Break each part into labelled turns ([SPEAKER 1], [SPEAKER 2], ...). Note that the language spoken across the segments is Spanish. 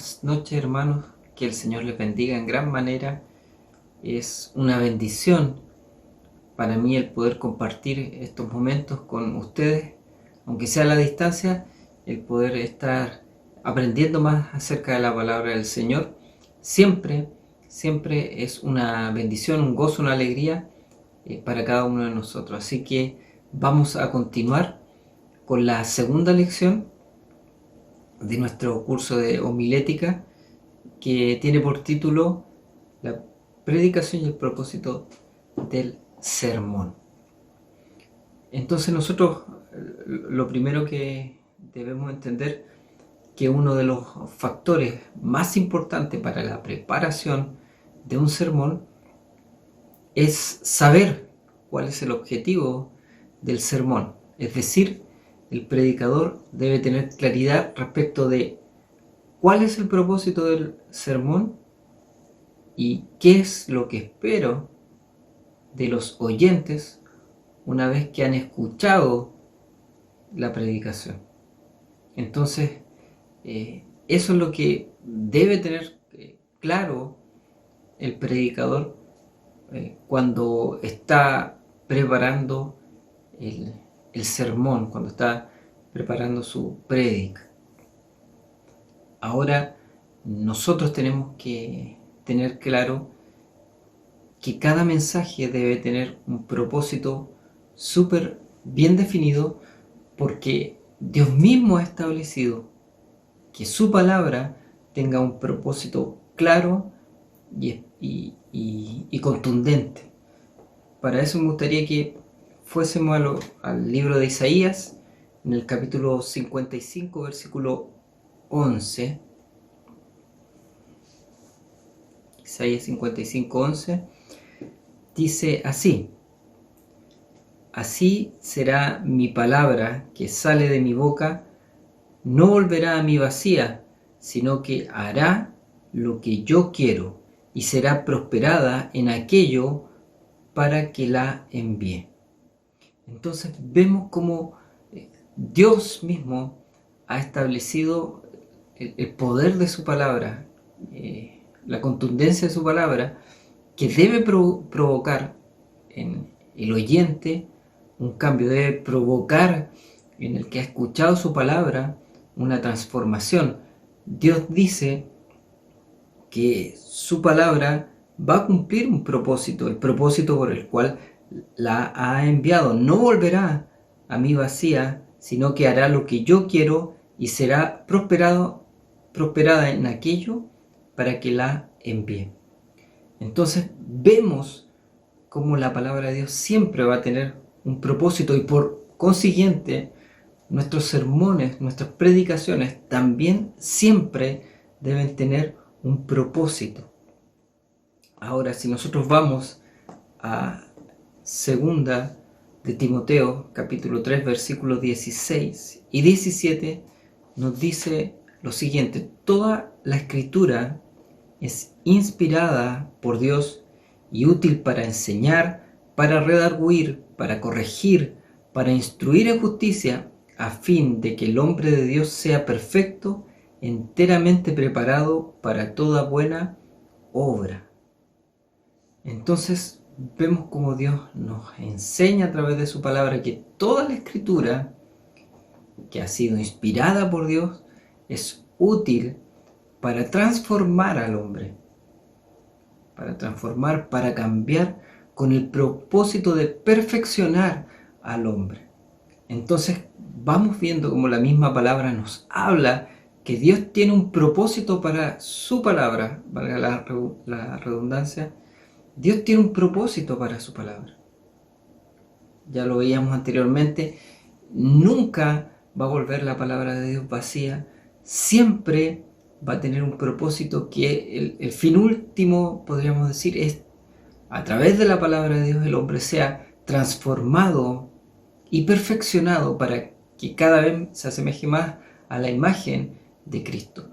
[SPEAKER 1] Buenas noches, hermanos, que el Señor les bendiga en gran manera. Es una bendición para mí el poder compartir estos momentos con ustedes, aunque sea a la distancia, el poder estar aprendiendo más acerca de la palabra del Señor. Siempre es una bendición, un gozo, una alegría para cada uno de nosotros. Así que vamos a continuar con la segunda lección de nuestro curso de homilética, que tiene por título La predicación y el propósito del sermón. Entonces nosotros lo primero que debemos entender que uno de los factores más importantes para la preparación de un sermón es saber cuál es el objetivo del sermón. Es decir, el predicador debe tener claridad respecto de cuál es el propósito del sermón y qué es lo que espero de los oyentes una vez que han escuchado la predicación. Entonces, eso es lo que debe tener claro el predicador cuando está preparando el sermón, cuando está preparando su prédica. Ahora, nosotros tenemos que tener claro que cada mensaje debe tener un propósito súper bien definido, porque Dios mismo ha establecido que su palabra tenga un propósito claro y contundente. Para eso me gustaría que fuésemos al libro de Isaías, en el capítulo 55, versículo 11. Isaías 55, 11 dice así: Así será mi palabra que sale de mi boca, no volverá a mí vacía, sino que hará lo que yo quiero y será prosperada en aquello para que la envíe. Entonces vemos cómo Dios mismo ha establecido el poder de su palabra, la contundencia de su palabra, que debe provocar en el oyente un cambio, debe provocar en el que ha escuchado su palabra una transformación. Dios dice que su palabra va a cumplir un propósito, el propósito por el cual la ha enviado. No volverá a mí vacía, sino que hará lo que yo quiero y será prosperada en aquello para que la envíe. Entonces vemos cómo la palabra de Dios siempre va a tener un propósito, y por consiguiente nuestros sermones, nuestras predicaciones también siempre deben tener un propósito. Ahora, si nosotros vamos a segunda de Timoteo, capítulo 3, versículos 16 y 17, nos dice lo siguiente: toda la escritura es inspirada por Dios y útil para enseñar, para redarguir, para corregir, para instruir en justicia, a fin de que el hombre de Dios sea perfecto, enteramente preparado para toda buena obra. Entonces vemos cómo Dios nos enseña a través de su palabra que toda la escritura que ha sido inspirada por Dios es útil para transformar al hombre, para transformar, para cambiar, con el propósito de perfeccionar al hombre. Entonces vamos viendo cómo la misma palabra nos habla que Dios tiene un propósito para su palabra, valga la redundancia. Dios tiene un propósito para su palabra. Ya lo veíamos anteriormente, nunca va a volver la palabra de Dios vacía, siempre va a tener un propósito que el fin último, podríamos decir, es a través de la palabra de Dios el hombre sea transformado y perfeccionado para que cada vez se asemeje más a la imagen de Cristo.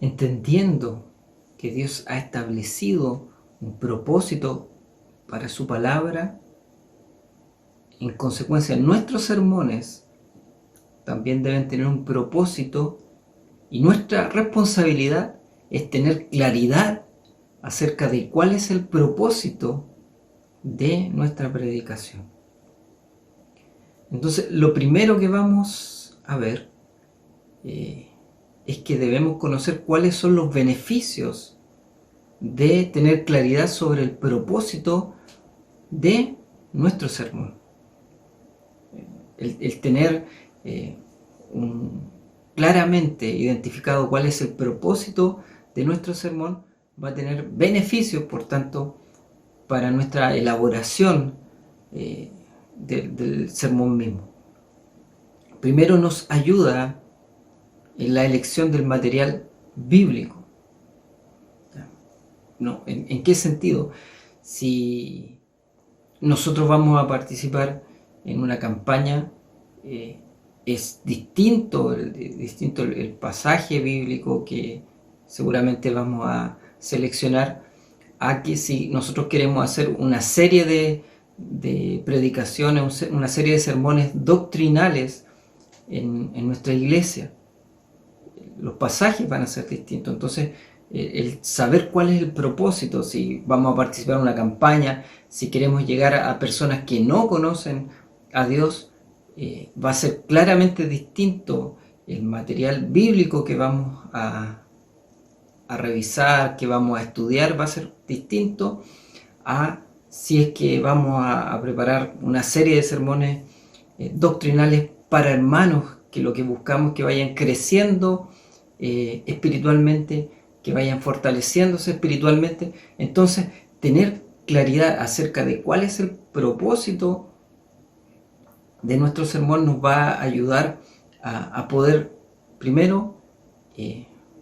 [SPEAKER 1] Entendiendo que Dios ha establecido un propósito para su palabra, en consecuencia nuestros sermones también deben tener un propósito Y nuestra responsabilidad es tener claridad acerca de cuál es el propósito de nuestra predicación. Entonces, lo primero que vamos a ver es que debemos conocer cuáles son los beneficios de tener claridad sobre el propósito de nuestro sermón. El tener claramente identificado cuál es el propósito de nuestro sermón va a tener beneficios, por tanto, para nuestra elaboración del sermón mismo. Primero, nos ayuda en la elección del material bíblico. ¿No? ¿En qué sentido? Si nosotros vamos a participar en una campaña, es distinto el pasaje bíblico que seguramente vamos a seleccionar a que si nosotros queremos hacer una serie de predicaciones, una serie de sermones doctrinales en nuestra iglesia. Los pasajes van a ser distintos. Entonces, el saber cuál es el propósito, si vamos a participar en una campaña, si queremos llegar a personas que no conocen a Dios, va a ser claramente distinto el material bíblico que vamos a revisar, que vamos a estudiar, va a ser distinto a si es que vamos a preparar una serie de sermones doctrinales para hermanos, que lo que buscamos es que vayan creciendo espiritualmente, que vayan fortaleciéndose espiritualmente. Entonces, tener claridad acerca de cuál es el propósito de nuestro sermón nos va a ayudar a poder, primero,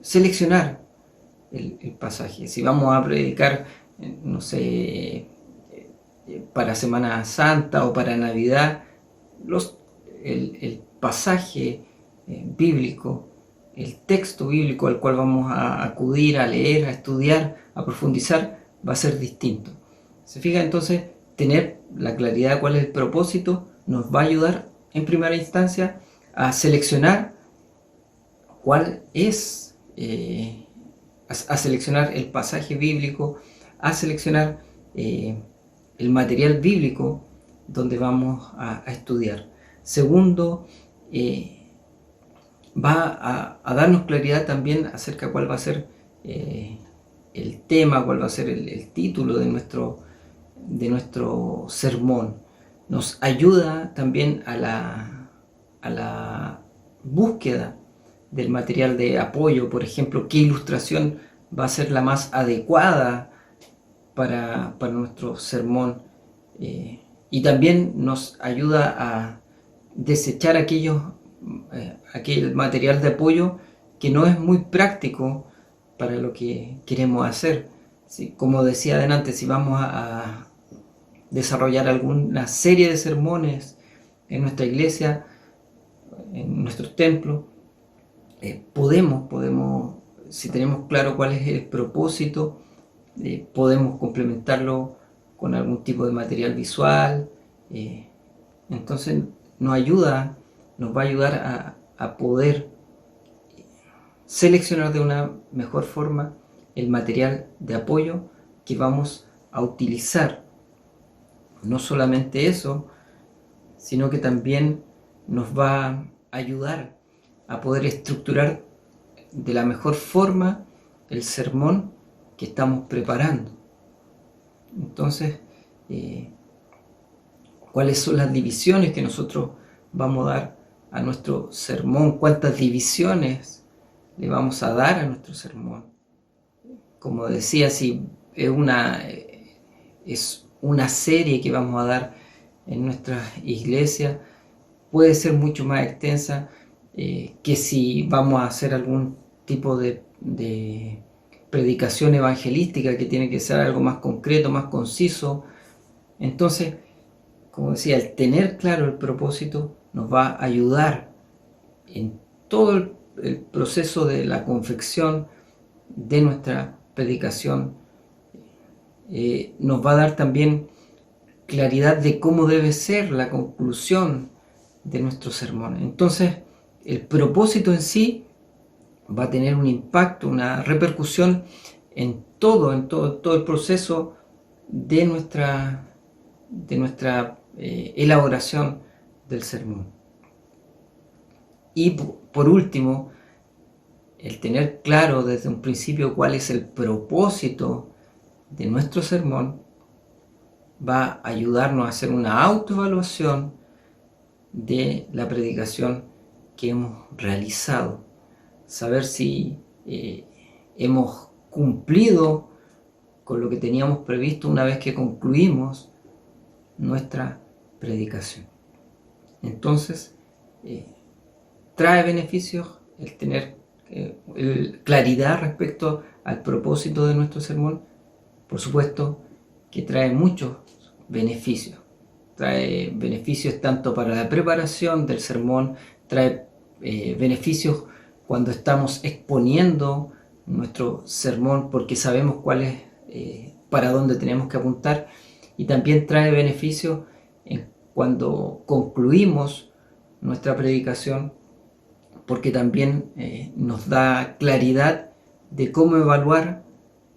[SPEAKER 1] seleccionar el pasaje. Si vamos a predicar, no sé, para Semana Santa o para Navidad, el pasaje bíblico, el texto bíblico al cual vamos a acudir, a leer, a estudiar, a profundizar, va a ser distinto. ¿Se fija? Entonces, tener la claridad de cuál es el propósito nos va a ayudar en primera instancia a seleccionar cuál es, a seleccionar el pasaje bíblico, a seleccionar el material bíblico donde vamos a estudiar. Segundo, va a darnos claridad también acerca de cuál va a ser el tema, cuál va a ser el título de nuestro sermón. Nos ayuda también a la búsqueda del material de apoyo, por ejemplo, qué ilustración va a ser la más adecuada para nuestro sermón, y también nos ayuda a desechar aquel material de apoyo que no es muy práctico para lo que queremos hacer. ¿Sí? Como decía adelante, si vamos a desarrollar alguna serie de sermones en nuestra iglesia, en nuestro templo, podemos, si tenemos claro cuál es el propósito, podemos complementarlo con algún tipo de material visual. Entonces nos va a ayudar a poder seleccionar de una mejor forma el material de apoyo que vamos a utilizar. No solamente eso, sino que también nos va a ayudar a poder estructurar de la mejor forma el sermón que estamos preparando. Entonces, ¿cuáles son las divisiones que nosotros vamos a dar a nuestro sermón? ¿Cuántas divisiones le vamos a dar a nuestro sermón? Como decía, si es una serie que vamos a dar en nuestra iglesia, puede ser mucho más extensa que si vamos a hacer algún tipo de predicación evangelística que tiene que ser algo más concreto, más conciso. Entonces, como decía, el tener claro el propósito nos va a ayudar en todo el proceso de la confección de nuestra predicación. Nos va a dar también claridad de cómo debe ser la conclusión de nuestro sermón. Entonces, el propósito en sí va a tener un impacto, una repercusión en todo el proceso de nuestra elaboración del sermón. Y por último, el tener claro desde un principio cuál es el propósito de nuestro sermón va a ayudarnos a hacer una autoevaluación de la predicación que hemos realizado. Saber si hemos cumplido con lo que teníamos previsto una vez que concluimos nuestra predicación. Entonces, trae beneficios el tener claridad respecto al propósito de nuestro sermón. Por supuesto que trae muchos beneficios. Trae beneficios tanto para la preparación del sermón, trae beneficios cuando estamos exponiendo nuestro sermón porque sabemos cuál es, para dónde tenemos que apuntar, y también trae beneficios cuando concluimos nuestra predicación porque también nos da claridad de cómo evaluar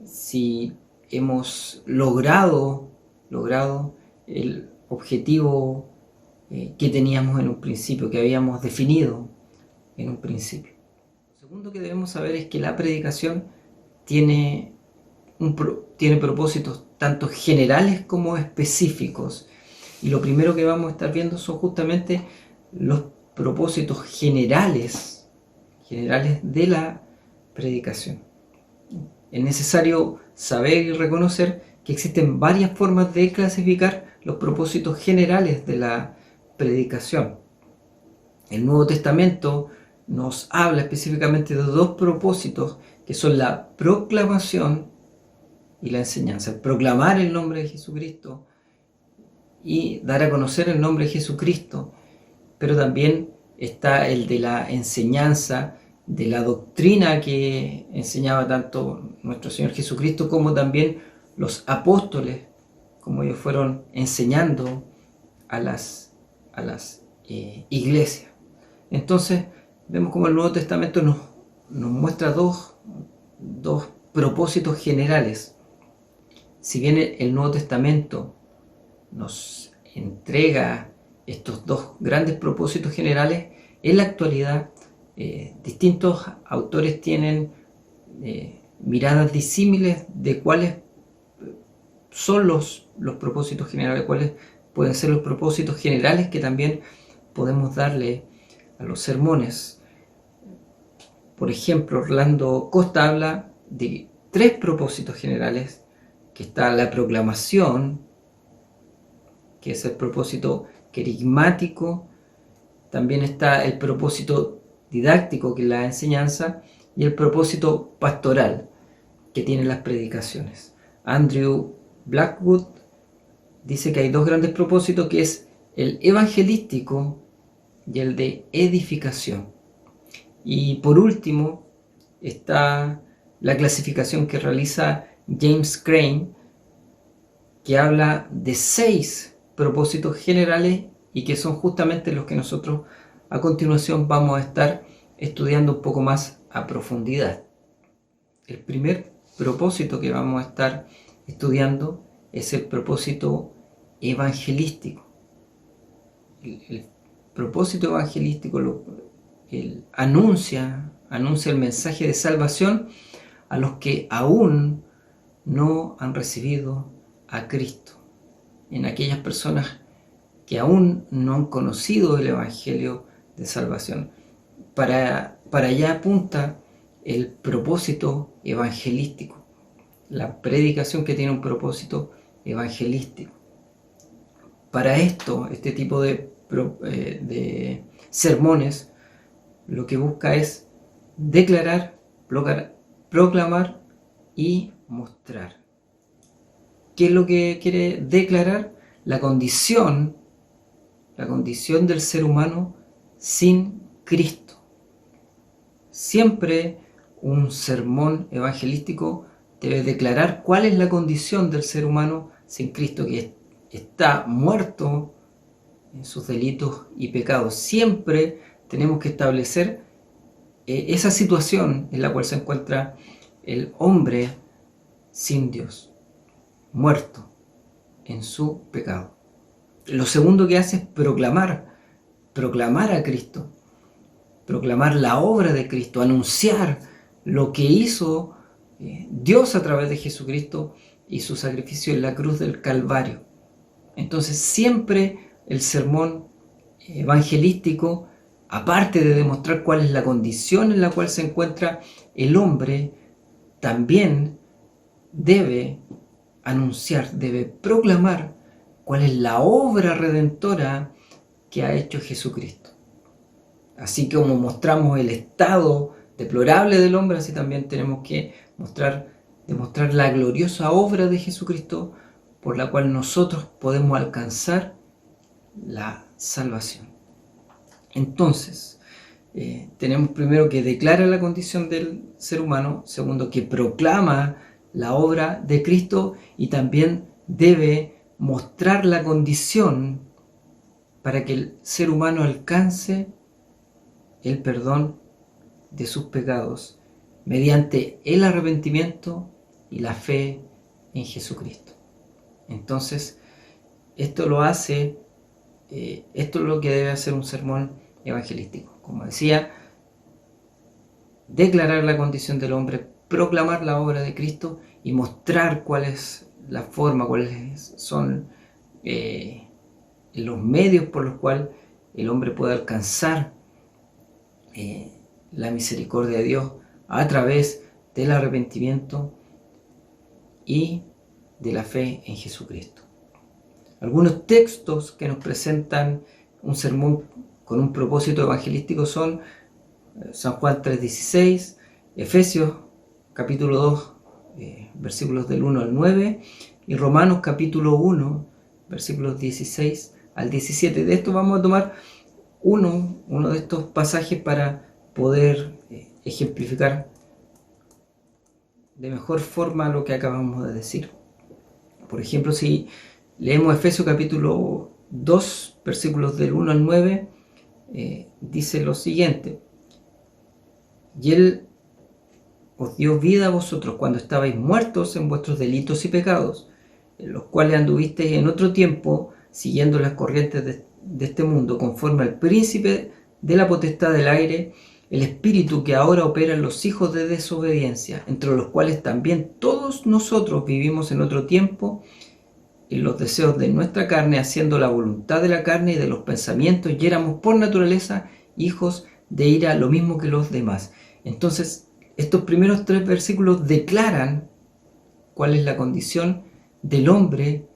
[SPEAKER 1] si hemos logrado el objetivo que teníamos en un principio, que habíamos definido en un principio. Lo segundo que debemos saber es que la predicación tiene propósitos tanto generales como específicos. Y lo primero que vamos a estar viendo son justamente los propósitos generales de la predicación. Es necesario saber y reconocer que existen varias formas de clasificar los propósitos generales de la predicación. El Nuevo Testamento nos habla específicamente de dos propósitos que son la proclamación y la enseñanza. El proclamar el nombre de Jesucristo y dar a conocer el nombre de Jesucristo, pero también está el de la enseñanza, de la doctrina que enseñaba tanto nuestro Señor Jesucristo como también los apóstoles, como ellos fueron enseñando a las iglesias. Entonces vemos como el Nuevo Testamento nos muestra dos propósitos generales. Si bien el Nuevo Testamento nos entrega estos dos grandes propósitos generales, en la actualidad distintos autores tienen miradas disímiles de cuáles son los propósitos generales, cuáles pueden ser los propósitos generales que también podemos darle a los sermones. Por ejemplo, Orlando Costa habla de tres propósitos generales, que está la proclamación, que es el propósito querigmático, también está el propósito didáctico, que es la enseñanza, y el propósito pastoral, que tienen las predicaciones. Andrew Blackwood dice que hay dos grandes propósitos, que es el evangelístico y el de edificación. Y por último está la clasificación que realiza James Crane, que habla de 6 propósitos generales y que son justamente los que nosotros a continuación vamos a estar estudiando un poco más a profundidad. El primer propósito que vamos a estar estudiando es el propósito evangelístico. El propósito evangelístico anuncia el mensaje de salvación a los que aún no han recibido a Cristo, en aquellas personas que aún no han conocido el evangelio de salvación. Para allá apunta el propósito evangelístico, la predicación que tiene un propósito evangelístico. Para este tipo de sermones, lo que busca es declarar, proclamar y mostrar. ¿Qué es lo que quiere declarar? La condición del ser humano sin Cristo. Siempre un sermón evangelístico debe declarar cuál es la condición del ser humano sin Cristo, que está muerto en sus delitos y pecados. Siempre tenemos que establecer esa situación en la cual se encuentra el hombre sin Dios, muerto en su pecado. Lo segundo que hace es proclamar a Cristo, proclamar la obra de Cristo, anunciar lo que hizo Dios a través de Jesucristo y su sacrificio en la cruz del Calvario. Entonces siempre el sermón evangelístico, aparte de demostrar cuál es la condición en la cual se encuentra el hombre, también debe anunciar, debe proclamar cuál es la obra redentora que ha hecho Jesucristo. Así como mostramos el estado deplorable del hombre, así también tenemos que demostrar la gloriosa obra de Jesucristo por la cual nosotros podemos alcanzar la salvación. Entonces, tenemos primero que declara la condición del ser humano, segundo que proclama la obra de Cristo y también debe mostrar la condición para que el ser humano alcance el perdón de sus pecados mediante el arrepentimiento y la fe en Jesucristo. Entonces, esto es lo que debe hacer un sermón evangelístico. Como decía, declarar la condición del hombre, proclamar la obra de Cristo y mostrar cuál es la forma, cuáles son los medios por los cuales el hombre puede alcanzar la misericordia de Dios a través del arrepentimiento y de la fe en Jesucristo. Algunos textos que nos presentan un sermón con un propósito evangelístico son San Juan 3:16, Efesios capítulo 2, versículos del 1 al 9, y Romanos capítulo 1, versículos 16 al 17. De esto vamos a tomar uno de estos pasajes para poder ejemplificar de mejor forma lo que acabamos de decir. Por ejemplo, si leemos Efesios capítulo 2, versículos del 1 al 9, dice lo siguiente: y Él os dio vida a vosotros cuando estabais muertos en vuestros delitos y pecados, en los cuales anduvisteis en otro tiempo, siguiendo las corrientes de este mundo, conforme al príncipe de la potestad del aire, el espíritu que ahora opera en los hijos de desobediencia, entre los cuales también todos nosotros vivimos en otro tiempo, en los deseos de nuestra carne, haciendo la voluntad de la carne y de los pensamientos, y éramos por naturaleza hijos de ira, lo mismo que los demás. Entonces, estos primeros 3 versículos declaran cuál es la condición del hombre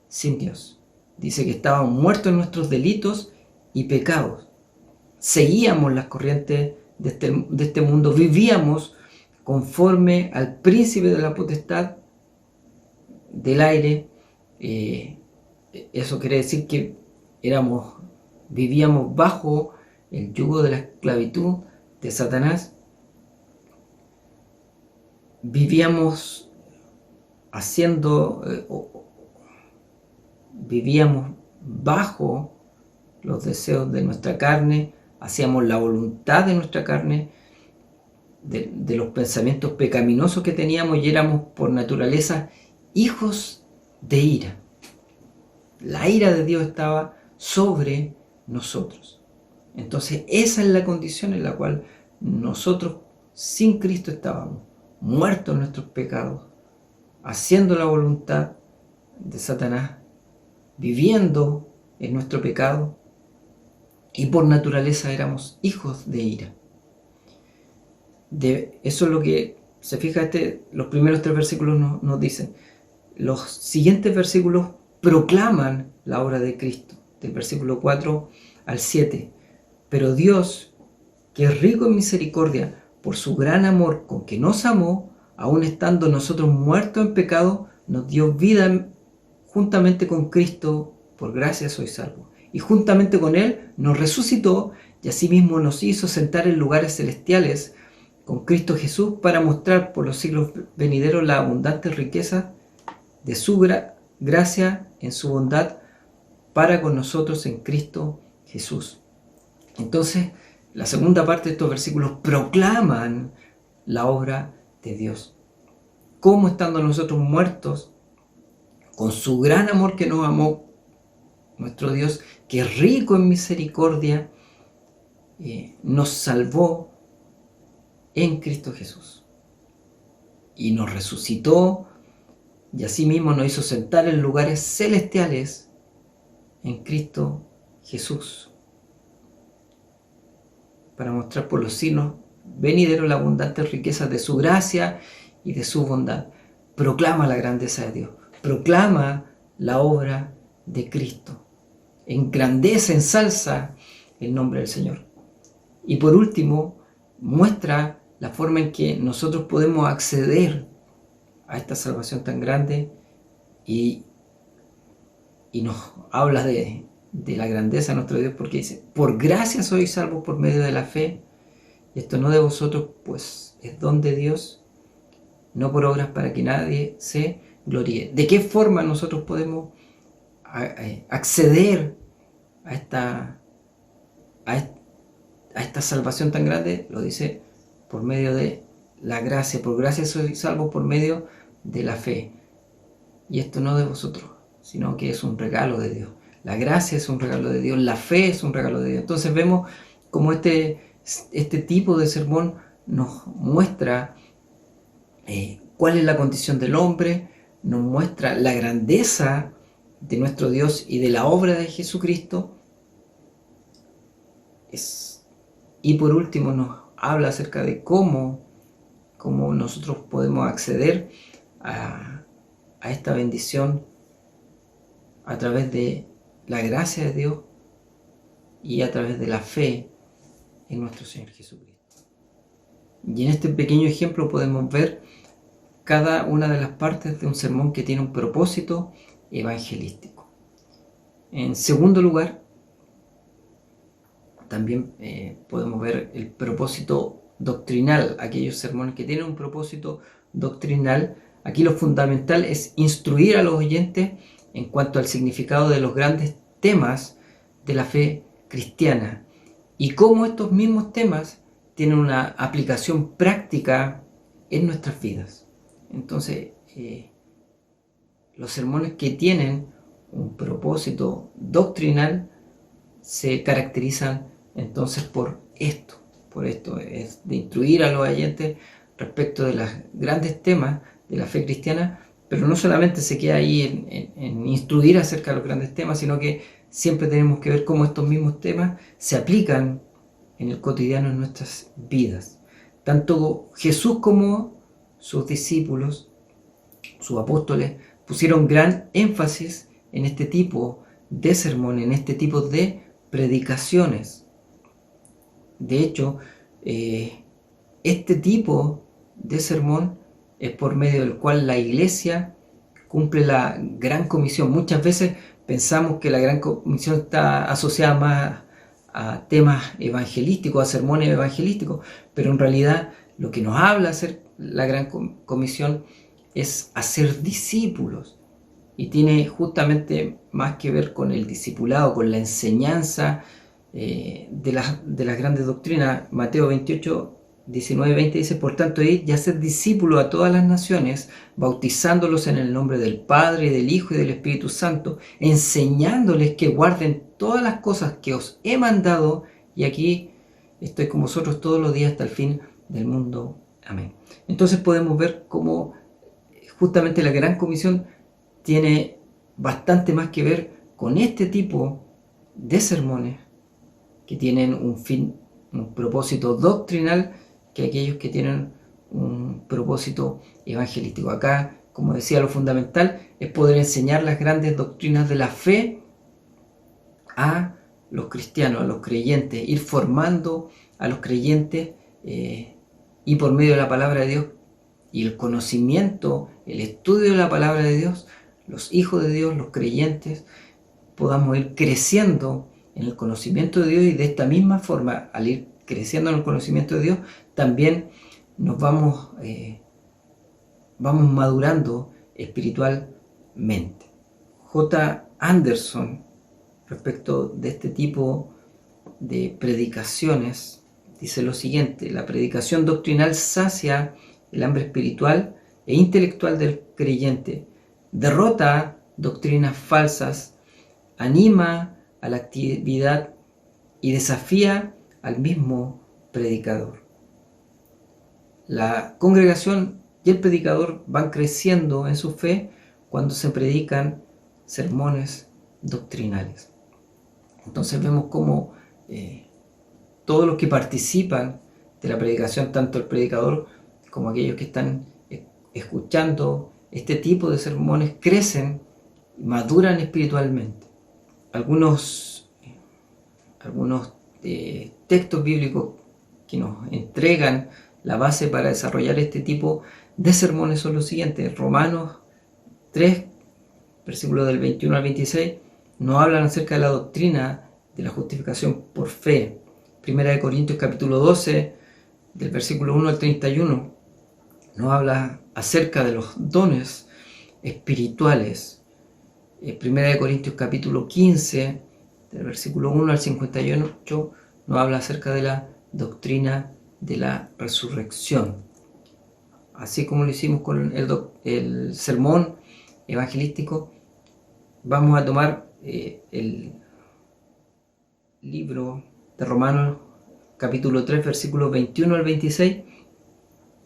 [SPEAKER 1] sin Dios. Dice que estábamos muertos en nuestros delitos y pecados. Seguíamos las corrientes de este mundo, vivíamos conforme al príncipe de la potestad del aire. Eso quiere decir que vivíamos bajo el yugo de la esclavitud de Satanás. Vivíamos bajo los deseos de nuestra carne, hacíamos la voluntad de nuestra carne, de los pensamientos pecaminosos que teníamos, y éramos por naturaleza hijos de ira. La ira de Dios estaba sobre nosotros. Entonces esa es la condición en la cual nosotros sin Cristo estábamos, muertos en nuestros pecados, haciendo la voluntad de Satanás, viviendo en nuestro pecado, y por naturaleza éramos hijos de ira. Eso es lo que se fija los primeros 3 versículos nos dicen. Los siguientes versículos proclaman la obra de Cristo, del versículo 4 al 7. Pero Dios, que es rico en misericordia, por su gran amor con que nos amó, aun estando nosotros muertos en pecado, nos dio vida juntamente con Cristo. Por gracia sois salvos. Y juntamente con Él nos resucitó, y asimismo nos hizo sentar en lugares celestiales con Cristo Jesús, para mostrar por los siglos venideros la abundante riqueza de su gracia en su bondad para con nosotros en Cristo Jesús. Entonces, la segunda parte de estos versículos proclaman la obra de Dios. Cómo estando nosotros muertos, con su gran amor que nos amó, nuestro Dios, que es rico en misericordia, nos salvó en Cristo Jesús. Y nos resucitó, y asimismo nos hizo sentar en lugares celestiales en Cristo Jesús, para mostrar por los signos venideros las abundantes riquezas de su gracia y de su bondad. Proclama la grandeza de Dios, proclama la obra de Cristo, engrandece, ensalza el nombre del Señor. Y por último, muestra la forma en que nosotros podemos acceder a esta salvación tan grande y nos habla de la grandeza de nuestro Dios, porque dice: por gracia sois salvos por medio de la fe, y esto no de vosotros, pues es don de Dios, no por obras, para que nadie se gloríe. ¿De qué forma nosotros podemos acceder a esta salvación tan grande? Lo dice: por medio de la gracia. Por gracia sois salvos por medio de la fe, y esto no de vosotros, sino que es un regalo de Dios. La gracia es un regalo de Dios, la fe es un regalo de Dios. Entonces vemos cómo este tipo de sermón nos muestra cuál es la condición del hombre, nos muestra la grandeza de nuestro Dios y de la obra de Jesucristo. Y por último nos habla acerca de cómo nosotros podemos acceder a esta bendición a través de la gracia de Dios y a través de la fe en nuestro Señor Jesucristo. Y en este pequeño ejemplo podemos ver cada una de las partes de un sermón que tiene un propósito evangelístico. En segundo lugar, también podemos ver el propósito doctrinal, aquellos sermones que tienen un propósito doctrinal. Aquí lo fundamental es instruir a los oyentes en cuanto al significado de los grandes temas de la fe cristiana y cómo estos mismos temas tienen una aplicación práctica en nuestras vidas. Entonces, los sermones que tienen un propósito doctrinal se caracterizan entonces por esto es de instruir a los oyentes respecto de los grandes temas de la fe cristiana, pero no solamente se queda ahí en instruir acerca de los grandes temas, sino que siempre tenemos que ver cómo estos mismos temas se aplican en el cotidiano en nuestras vidas. Tanto Jesús como sus discípulos, sus apóstoles, pusieron gran énfasis en este tipo de sermón, en este tipo de predicaciones. De hecho, este tipo de sermón es por medio del cual la iglesia cumple la gran comisión. Muchas veces pensamos que la gran comisión está asociada más a temas evangelísticos, a sermones evangelísticos, pero en realidad lo que nos habla hacer la gran comisión es hacer discípulos, y tiene justamente más que ver con el discipulado, con la enseñanza de las grandes doctrinas. Mateo 28, 19, 20 dice: por tanto, id y haced discípulos a todas las naciones, bautizándolos en el nombre del Padre, y del Hijo y del Espíritu Santo, enseñándoles que guarden todas las cosas que os he mandado, y aquí estoy con vosotros todos los días hasta el fin del mundo. Amén. Entonces podemos ver cómo justamente la gran comisión tiene bastante más que ver con este tipo de sermones que tienen un propósito doctrinal, que aquellos que tienen un propósito evangelístico. Acá, como decía, lo fundamental es poder enseñar las grandes doctrinas de la fe a los cristianos, a los creyentes, ir formando a los creyentes y por medio de la palabra de Dios y el conocimiento, el estudio de la palabra de Dios, los hijos de Dios, los creyentes, podamos ir creciendo en el conocimiento de Dios, y de esta misma forma, al ir creciendo en el conocimiento de Dios, también nos vamos madurando espiritualmente. J. Anderson, respecto de este tipo de predicaciones, dice lo siguiente: la predicación doctrinal sacia el hambre espiritual e intelectual del creyente, derrota doctrinas falsas, anima a la actividad y desafía al mismo predicador. La congregación y el predicador van creciendo en su fe cuando se predican sermones doctrinales. Entonces vemos cómo todos los que participan de la predicación, tanto el predicador como aquellos que están escuchando este tipo de sermones, crecen y maduran espiritualmente. Algunos textos bíblicos que nos entregan la base para desarrollar este tipo de sermones son los siguientes. Romanos 3, versículos del 21 al 26, nos hablan acerca de la doctrina de la justificación por fe. Primera de Corintios capítulo 12, del versículo 1 al 31, nos habla acerca de los dones espirituales. Primera de Corintios capítulo 15, del versículo 1 al 58, nos habla acerca de la doctrina de la resurrección. Así como lo hicimos con el sermón evangelístico, vamos a tomar el libro de Romanos capítulo 3, versículos 21 al 26,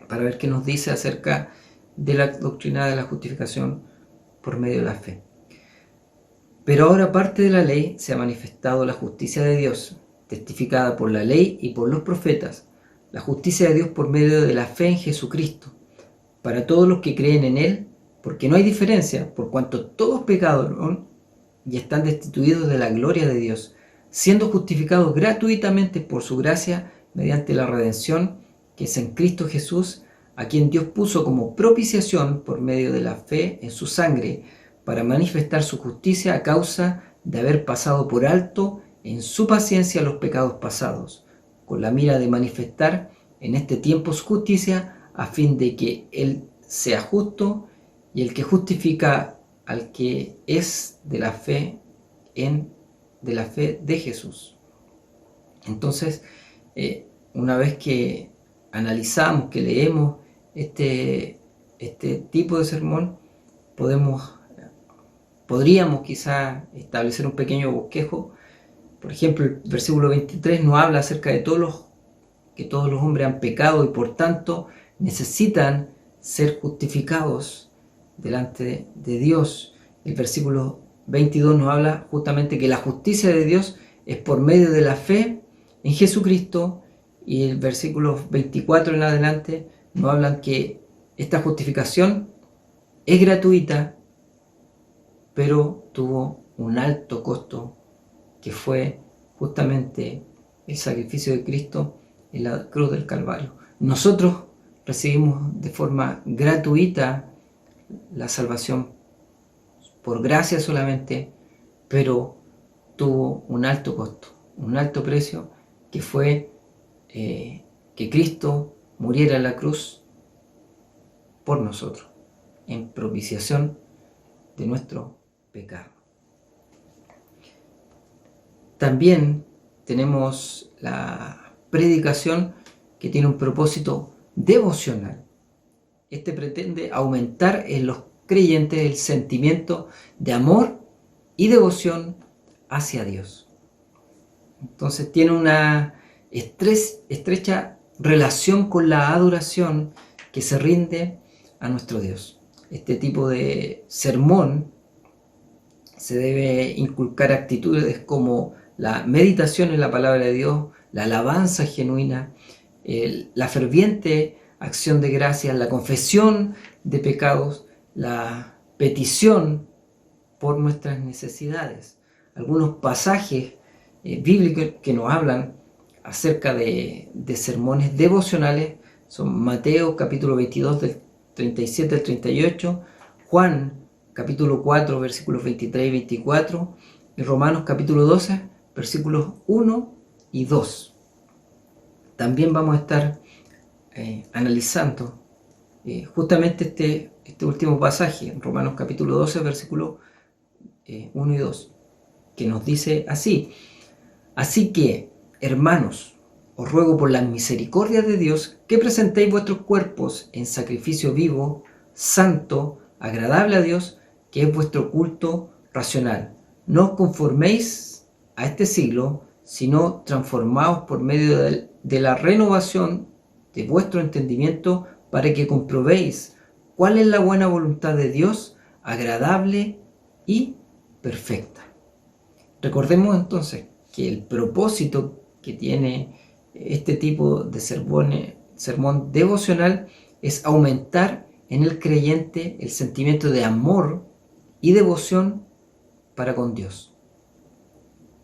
[SPEAKER 1] para ver qué nos dice acerca de la doctrina de la justificación por medio de la fe. Pero ahora, aparte de la ley, se ha manifestado la justicia de Dios, testificada por la ley y por los profetas, la justicia de Dios por medio de la fe en Jesucristo, para todos los que creen en Él, porque no hay diferencia, por cuanto todos pecaron y están destituidos de la gloria de Dios, siendo justificados gratuitamente por su gracia mediante la redención que es en Cristo Jesús, a quien Dios puso como propiciación por medio de la fe en su sangre, para manifestar su justicia a causa de haber pasado por alto en su paciencia los pecados pasados, con la mira de manifestar en este tiempo su justicia, a fin de que Él sea justo y el que justifica al que es de la fe de Jesús. Entonces, una vez que analizamos, que leemos este tipo de sermón, podríamos quizá establecer un pequeño bosquejo. Por ejemplo, el versículo 23 nos habla acerca de que todos los hombres han pecado y por tanto necesitan ser justificados delante de Dios. El versículo 22 nos habla justamente que la justicia de Dios es por medio de la fe en Jesucristo, y el versículo 24 en adelante nos hablan que esta justificación es gratuita, pero tuvo un alto costo, que fue justamente el sacrificio de Cristo en la cruz del Calvario. Nosotros recibimos de forma gratuita la salvación por gracia solamente, pero tuvo un alto costo, un alto precio, que fue que Cristo muriera en la cruz por nosotros, en propiciación de nuestro pecado. También tenemos la predicación, que tiene un propósito devocional. Este pretende aumentar en los creyentes el sentimiento de amor y devoción hacia Dios. Entonces tiene una estrecha relación con la adoración que se rinde a nuestro Dios. Este tipo de sermón se debe inculcar actitudes como la meditación en la palabra de Dios, la alabanza genuina, la ferviente acción de gracias, la confesión de pecados, la petición por nuestras necesidades. Algunos pasajes bíblicos que nos hablan acerca de sermones devocionales son Mateo capítulo 22 del 37 al 38, Juan capítulo 4 versículos 23 y 24 y Romanos capítulo 12 versículos 1 y 2. También vamos a estar analizando justamente este último pasaje, en Romanos capítulo 12 versículos 1 y 2, que nos dice así: así que, hermanos, os ruego por las misericordias de Dios que presentéis vuestros cuerpos en sacrificio vivo, santo, agradable a Dios, que es vuestro culto racional. No os conforméis a este siglo, sino transformaos por medio de la renovación de vuestro entendimiento, para que comprobéis cuál es la buena voluntad de Dios, agradable y perfecta. Recordemos entonces que el propósito que tiene este tipo de sermón devocional es aumentar en el creyente el sentimiento de amor y devoción para con Dios.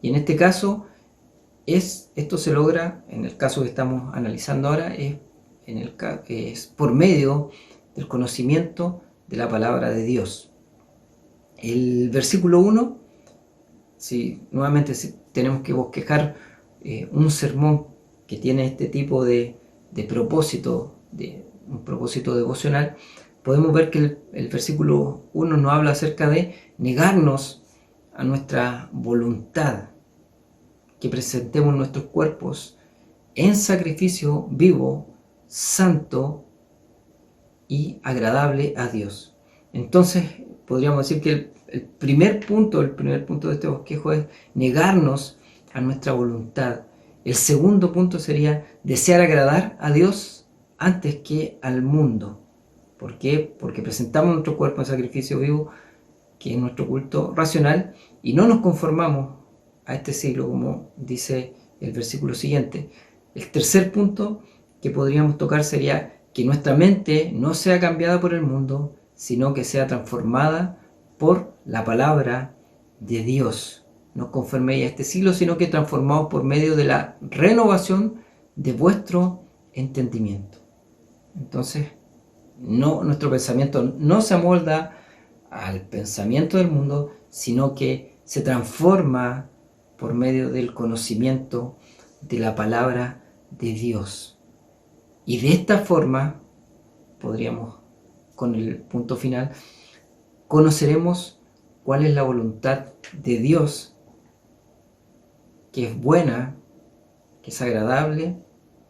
[SPEAKER 1] Y en este caso, esto se logra, en el caso que estamos analizando ahora, es por medio del conocimiento de la palabra de Dios. El versículo 1, nuevamente tenemos que bosquejar un sermón que tiene este tipo de propósito, un propósito devocional, podemos ver que el versículo 1 nos habla acerca de negarnos a nuestra voluntad, que presentemos nuestros cuerpos en sacrificio vivo, santo y agradable a Dios. Entonces podríamos decir que el primer punto de este bosquejo es negarnos a nuestra voluntad. El segundo punto sería desear agradar a Dios antes que al mundo. ¿Por qué? Porque presentamos nuestro cuerpo en sacrificio vivo, que es nuestro culto racional, y no nos conformamos a este siglo, como dice el versículo siguiente. El tercer punto que podríamos tocar sería que nuestra mente no sea cambiada por el mundo, sino que sea transformada por la palabra de Dios. No os conforméis a este siglo, sino que transformaos por medio de la renovación de vuestro entendimiento. Entonces, nuestro pensamiento no se amolda al pensamiento del mundo, sino que se transforma por medio del conocimiento de la palabra de Dios. Y de esta forma, podríamos, con el punto final, conoceremos cuál es la voluntad de Dios, que es buena, que es agradable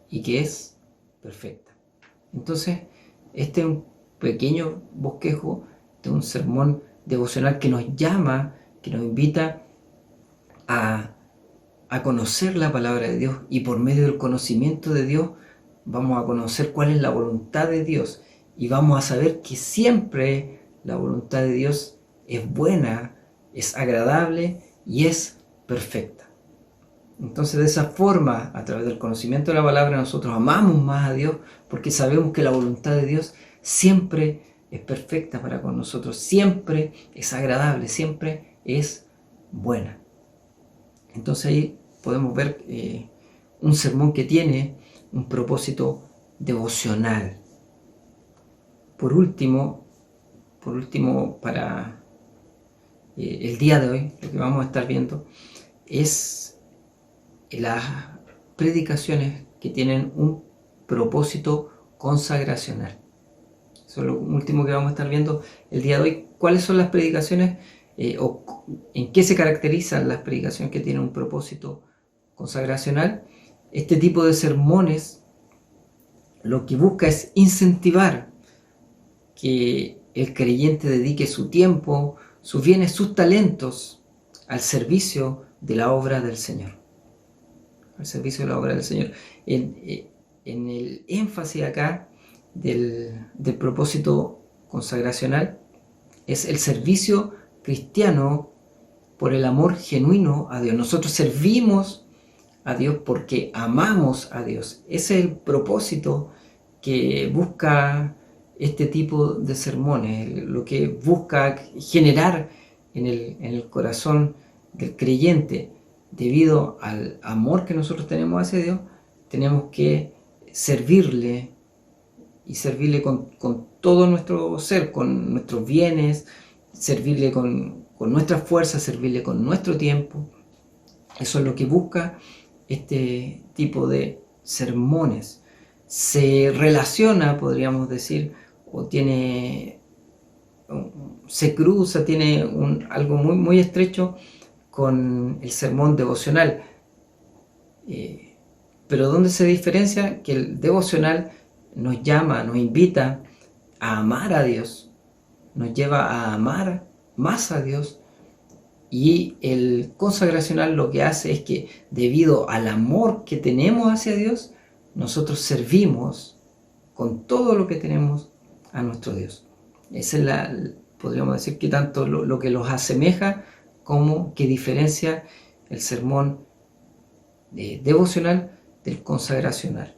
[SPEAKER 1] y que es perfecta. Entonces, este es un pequeño bosquejo de un sermón devocional que nos llama, que nos invita a conocer la palabra de Dios, y por medio del conocimiento de Dios vamos a conocer cuál es la voluntad de Dios, y vamos a saber que siempre la voluntad de Dios es buena, es agradable y es perfecta. Entonces, de esa forma, a través del conocimiento de la palabra, nosotros amamos más a Dios, porque sabemos que la voluntad de Dios siempre es perfecta para con nosotros, siempre es agradable, siempre es buena. Entonces ahí podemos ver un sermón que tiene un propósito devocional. Por último, para el día de hoy, lo que vamos a estar viendo es las predicaciones que tienen un propósito consagracional. Eso es lo último que vamos a estar viendo el día de hoy. ¿Cuáles son las predicaciones o en qué se caracterizan las predicaciones que tienen un propósito consagracional? Este tipo de sermones lo que busca es incentivar que el creyente dedique su tiempo, sus bienes, sus talentos al servicio de la obra del Señor. Al servicio de la obra del Señor. En el énfasis acá del propósito consagracional es el servicio cristiano por el amor genuino a Dios. Nosotros servimos a Dios porque amamos a Dios. Ese es el propósito que busca este tipo de sermones, lo que busca generar en el corazón del creyente. Debido al amor que nosotros tenemos hacia Dios, tenemos que servirle, y servirle con todo nuestro ser, con nuestros bienes, servirle con nuestra fuerza, servirle con nuestro tiempo. Eso es lo que busca este tipo de sermones. Se relaciona, podríamos decir, o se cruza, tiene algo muy, muy estrecho con el sermón devocional. pero ¿dónde se diferencia? Que el devocional nos llama, nos invita a amar a Dios, nos lleva a amar más a Dios, y el consagracional lo que hace es que debido al amor que tenemos hacia Dios, nosotros servimos con todo lo que tenemos a nuestro Dios. Esa es podríamos decir que tanto lo que los asemeja como que diferencia el sermón devocional del consagracional.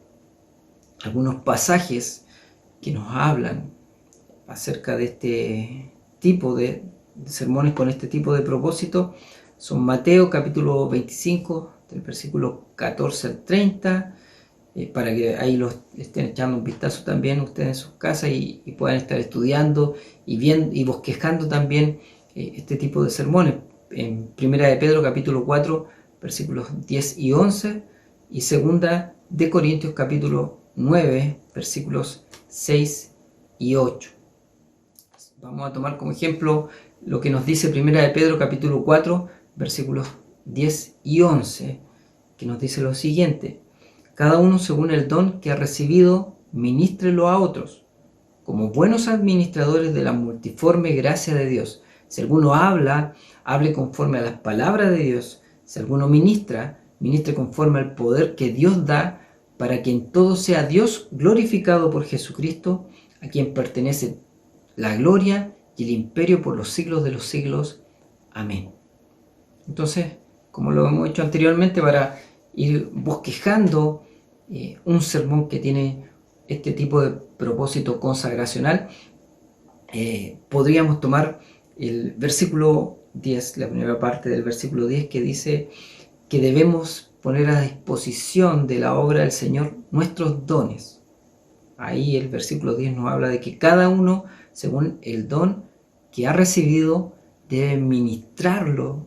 [SPEAKER 1] Algunos pasajes que nos hablan acerca de este tipo de sermones con este tipo de propósito son Mateo capítulo 25, del versículo 14 al 30, para que ahí los estén echando un vistazo también ustedes en sus casas y puedan estar estudiando y viendo y bosquejando también este tipo de sermones. En Primera de Pedro capítulo 4, versículos 10 y 11, y Segunda de Corintios capítulo 9, versículos 6 y 8. Vamos a tomar como ejemplo lo que nos dice Primera de Pedro capítulo 4, versículos 10 y 11, que nos dice lo siguiente: cada uno según el don que ha recibido, ministrelo a otros, como buenos administradores de la multiforme gracia de Dios. Si alguno habla, hable conforme a las palabras de Dios. Si alguno ministra, ministre conforme al poder que Dios da, para que en todo sea Dios glorificado por Jesucristo, a quien pertenece la gloria y el imperio por los siglos de los siglos. Amén. Entonces, como lo hemos hecho anteriormente, para ir bosquejando un sermón que tiene este tipo de propósito consagracional, podríamos tomar el versículo 10, la primera parte del versículo 10, que dice que debemos poner a disposición de la obra del Señor nuestros dones. Ahí el versículo 10 nos habla de que cada uno, según el don que ha recibido, debe ministrarlo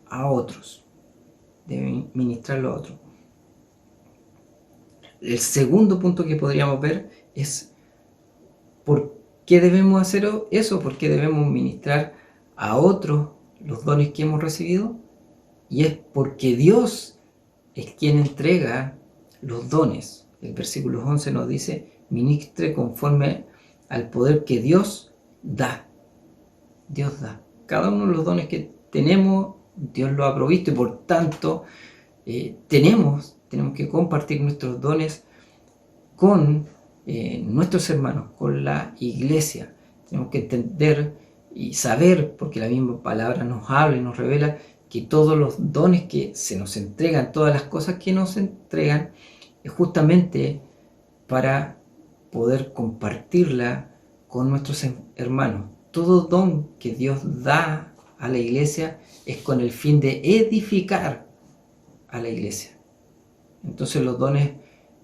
[SPEAKER 1] a otros. Debe ministrarlo a otros. El segundo punto que podríamos ver es por qué debemos hacer eso, por qué debemos ministrar a otros los dones que hemos recibido. Y es porque Dios es quien entrega los dones. El versículo 11 nos dice: ministre conforme al poder que Dios da. Dios da. Cada uno de los dones que tenemos, Dios lo ha provisto, y por tanto tenemos que compartir nuestros dones con nuestros hermanos, con la iglesia. Tenemos que entender y saber, porque la misma palabra nos habla y nos revela que todos los dones que se nos entregan, todas las cosas que nos entregan, es justamente para poder compartirla con nuestros hermanos. Todo don que Dios da a la iglesia es con el fin de edificar a la iglesia. Entonces los dones,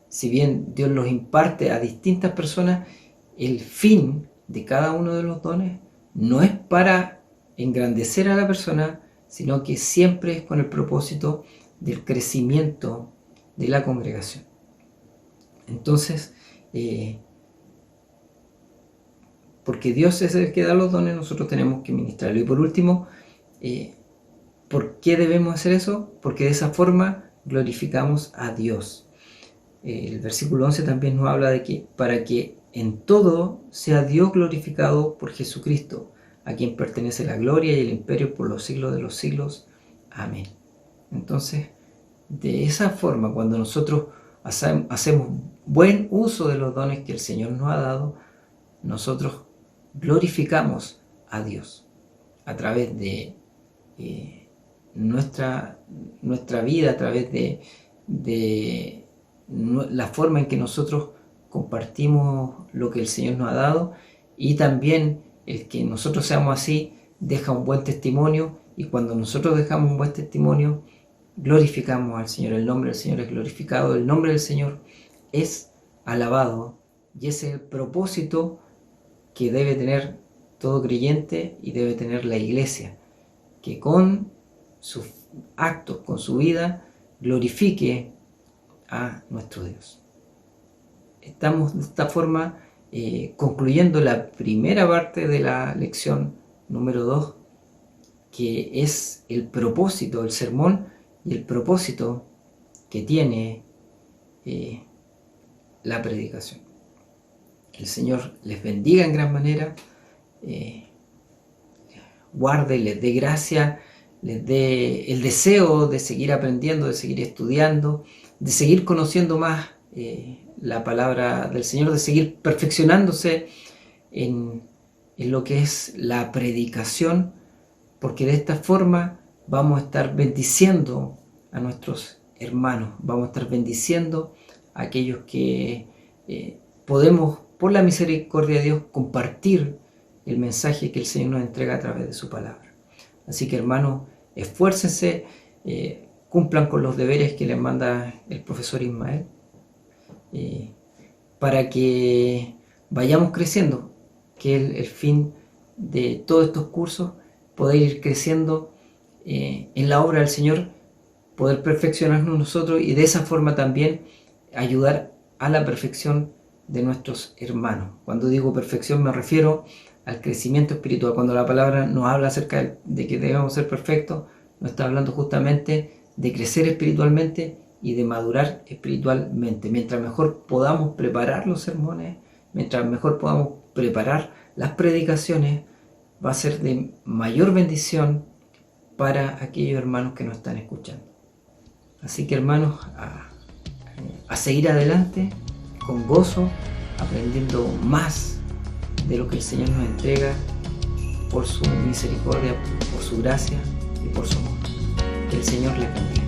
[SPEAKER 1] si bien Dios los imparte a distintas personas, el fin de cada uno de los dones no es para engrandecer a la persona, sino que siempre es con el propósito del crecimiento de la congregación. Entonces, porque Dios es el que da los dones, nosotros tenemos que ministrarlo. Y por último, ¿por qué debemos hacer eso? Porque de esa forma glorificamos a Dios. El versículo 11 también nos habla de que para que en todo sea Dios glorificado por Jesucristo, a quien pertenece la gloria y el imperio por los siglos de los siglos. Amén. Entonces, de esa forma, cuando nosotros hacemos buen uso de los dones que el Señor nos ha dado, nosotros glorificamos a Dios a través de nuestra vida, a través de la forma en que nosotros compartimos lo que el Señor nos ha dado, y también el que nosotros seamos así deja un buen testimonio, y cuando nosotros dejamos un buen testimonio glorificamos al Señor. El nombre del Señor es glorificado, el nombre del Señor es alabado, y ese es el propósito que debe tener todo creyente y debe tener la iglesia, que con sus actos, con su vida, glorifique a nuestro Dios. Estamos de esta forma concluyendo la primera parte de la lección número 2, que es el propósito del sermón y el propósito que tiene la predicación. Que el Señor les bendiga en gran manera, guarde, les dé gracia, les dé el deseo de seguir aprendiendo, de seguir estudiando, de seguir conociendo más la palabra del Señor, de seguir perfeccionándose en lo que es la predicación, porque de esta forma vamos a estar bendiciendo a nuestros hermanos, vamos a estar bendiciendo a aquellos que podemos, por la misericordia de Dios, compartir el mensaje que el Señor nos entrega a través de su palabra. Así que, hermanos, esfuércense, cumplan con los deberes que les manda el profesor Ismael, para que vayamos creciendo, que el fin de todos estos cursos, poder ir creciendo en la obra del Señor, poder perfeccionarnos nosotros y de esa forma también ayudar a la perfección de nuestros hermanos. Cuando digo perfección me refiero al crecimiento espiritual. Cuando la palabra nos habla acerca de que debemos ser perfectos, nos está hablando justamente de crecer espiritualmente y de madurar espiritualmente. Mientras mejor podamos preparar los sermones, mientras mejor podamos preparar las predicaciones, va a ser de mayor bendición para aquellos hermanos que nos están escuchando. Así que, hermanos, a seguir adelante con gozo, aprendiendo más de lo que el Señor nos entrega por su misericordia, por su gracia y por su amor. Que el Señor les bendiga.